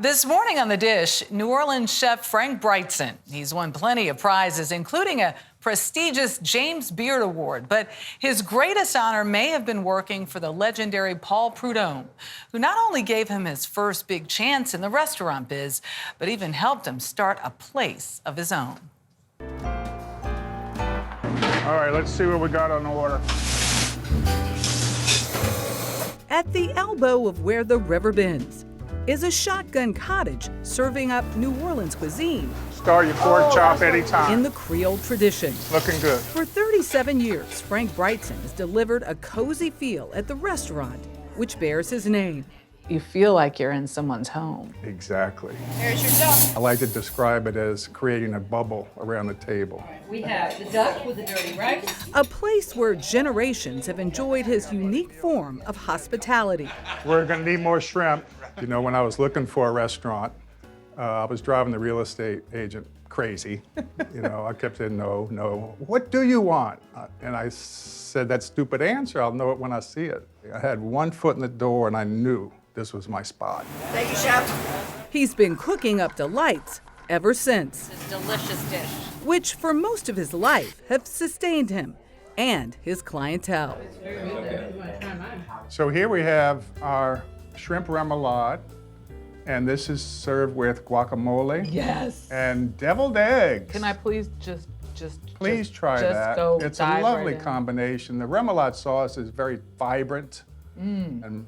This morning on The Dish, New Orleans chef Frank Brigsten. He's won plenty of prizes, including a prestigious James Beard Award. But his greatest honor may have been working for the legendary Paul Prudhomme, who not only gave him his first big chance in the restaurant biz, but even helped him start a place of his own. All right, let's see what we got on order. At the elbow of where the river bends is a shotgun cottage serving up New Orleans cuisine. Start your pork chop anytime. In the Creole tradition. Looking good. For 37 years, Frank Brigsten has delivered a cozy feel at the restaurant, which bears his name. You feel like you're in someone's home. Exactly. There's your duck. I like to describe it as creating a bubble around the table. We have the duck with the dirty rice. A place where generations have enjoyed his unique form of hospitality. We're gonna need more shrimp. You know, when I was looking for a restaurant, I was driving the real estate agent crazy. You know, I kept saying, no, no. What do you want? And I said, that stupid answer, I'll know it when I see it. I had one foot in the door and I knew this was my spot. Thank you, chef. He's been cooking up delights ever since, This delicious dish. which for most of his life have sustained him and his clientele. So here we have our shrimp remoulade, and this is served with guacamole Yes. and deviled eggs. Can I please just Please try just that. go It's a dive lovely right in? combination. The remoulade sauce is very vibrant and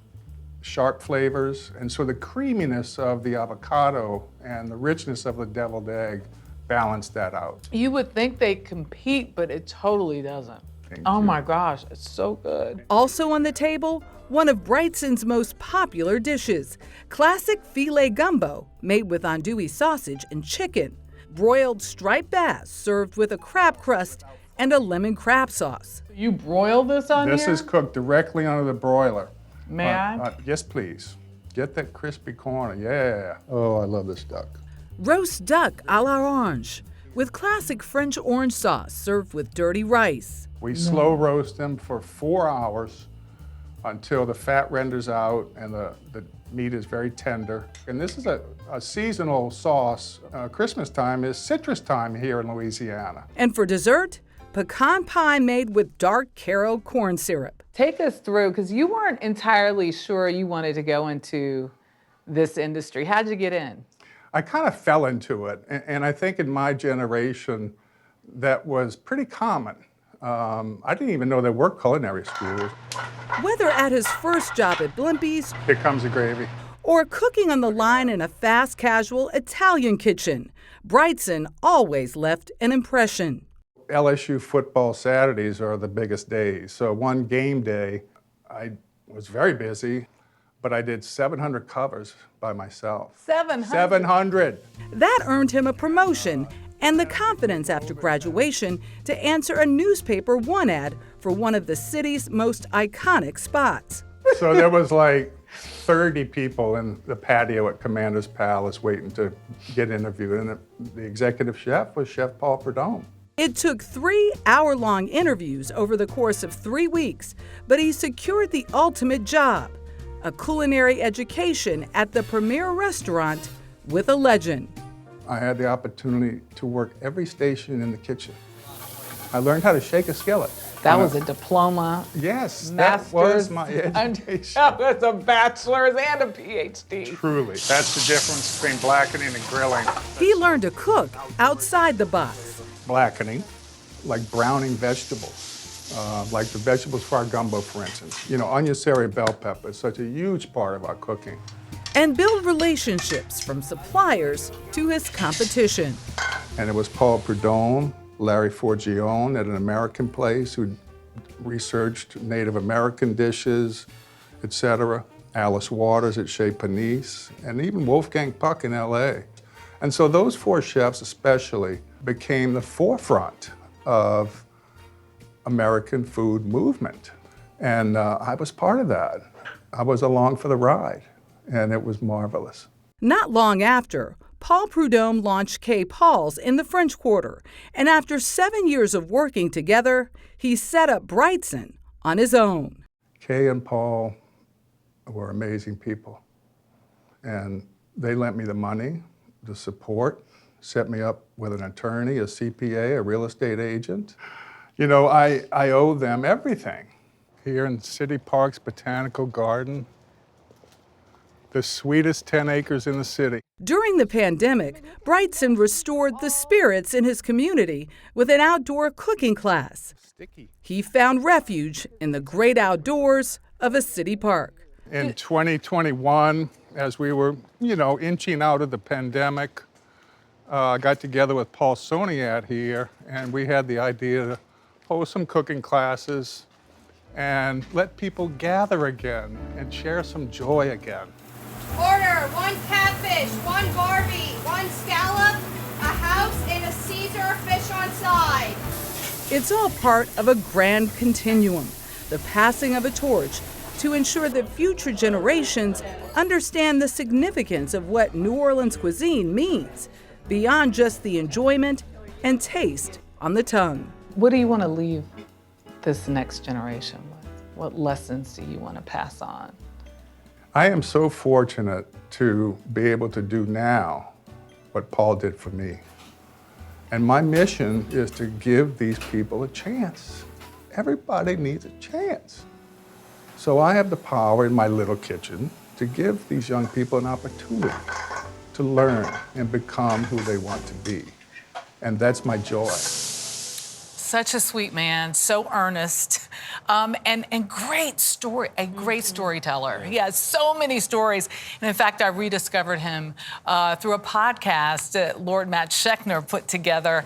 sharp flavors, and so the creaminess of the avocado and the richness of the deviled egg balance that out. You would think they compete, but it totally doesn't. Thank Oh you. my gosh, it's so good. Also on the table, one of Brigtsen's most popular dishes, classic filet gumbo made with andouille sausage and chicken, broiled striped bass served with a crab crust and a lemon crab sauce. You broil this on This here? is cooked directly under the broiler. May I? Yes, please. Get that crispy corner, yeah. Oh, I love this duck. Roast duck à l'orange with classic French orange sauce served with dirty rice. We slow roast them for 4 hours until the fat renders out and the meat is very tender. And this is a seasonal sauce. Christmas time is citrus time here in Louisiana. And for dessert, pecan pie made with dark Caro corn syrup. Take us through, because you weren't entirely sure you wanted to go into this industry. How'd you get in? I kind of fell into it, and I think in my generation that was pretty common. I didn't even know there were culinary schools. Whether at his first job at Blimpie's Here comes the gravy. or cooking on the line in a fast casual Italian kitchen, Brigsten always left an impression. LSU football Saturdays are the biggest days. So one game day, I was very busy, but I did 700 covers by myself. 700? 700. That earned him a promotion and the confidence after graduation to answer a newspaper one ad for one of the city's most iconic spots. So there was like 30 people in the patio at Commander's Palace waiting to get interviewed, and the executive chef was Chef Paul Prudhomme. It took 3 hour-long interviews over the course of 3 weeks, but he secured the ultimate job, a culinary education at the premier restaurant with a legend. I had the opportunity to work every station in the kitchen. I learned how to shake a skillet. That was a diploma. Yes, Master's, that was my and education. that was a bachelor's and a PhD. Truly. That's the difference between blackening and grilling. He learned to cook outside the box. Blackening, like browning vegetables, like the vegetables for our gumbo, for instance. You know, onion, celery, bell pepper is such a huge part of our cooking. And build relationships from suppliers to his competition. And it was Paul Prudhomme, Larry Forgione at an American place who researched Native American dishes, etc. Alice Waters at Chez Panisse, and even Wolfgang Puck in LA. And so those 4 chefs especially became the forefront of American food movement. And I was part of that. I was along for the ride, and it was marvelous. Not long after, Paul Prudhomme launched K. Paul's in the French Quarter, and after 7 years of working together, he set up Brigsten on his own. Kay and Paul were amazing people. And They lent me the money, the support, set me up with an attorney, a CPA, a real estate agent. You know, I owe them everything. Here in City Park's Botanical Garden, the sweetest 10 acres in the city. During the pandemic, Brigsten restored the spirits in his community with an outdoor cooking class. He found refuge in the great outdoors of a city park. In 2021, as we were, inching out of the pandemic, I got together with Paul Soniat here, and we had the idea to host some cooking classes and let people gather again and share some joy again. Order 1 catfish, 1 Barbie, 1 scallop, a house, and a Caesar fish on side. It's all part of a grand continuum, the passing of a torch to ensure that future generations understand the significance of what New Orleans cuisine means, beyond just the enjoyment and taste on the tongue. What do you want to leave this next generation with? What lessons do you want to pass on? I am so fortunate to be able to do now what Paul did for me. And my mission is to give these people a chance. Everybody needs a chance. So I have the power in my little kitchen to give these young people an opportunity to learn and become who they want to be. And that's my joy. Such a sweet man, so earnest, and great story, a great storyteller. He has so many stories. And in fact, I rediscovered him through a podcast that Lord Matt Schechner put together.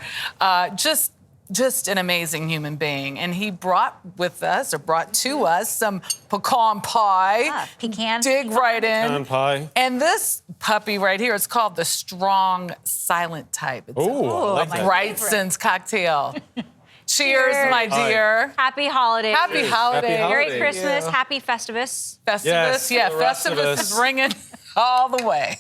Just an amazing human being. And he brought to us some pecan pie. Pecan. Dig right in. Pecan pie. And this puppy right here is called the strong silent type. It's I like that. Brigsten's cocktail. Cheers, my dear. Happy holidays. Happy holidays. Happy Merry holidays. Christmas. Yeah. Happy Festivus. Festivus, Yes, yeah, the rest of Festivus us. is ringing all the way.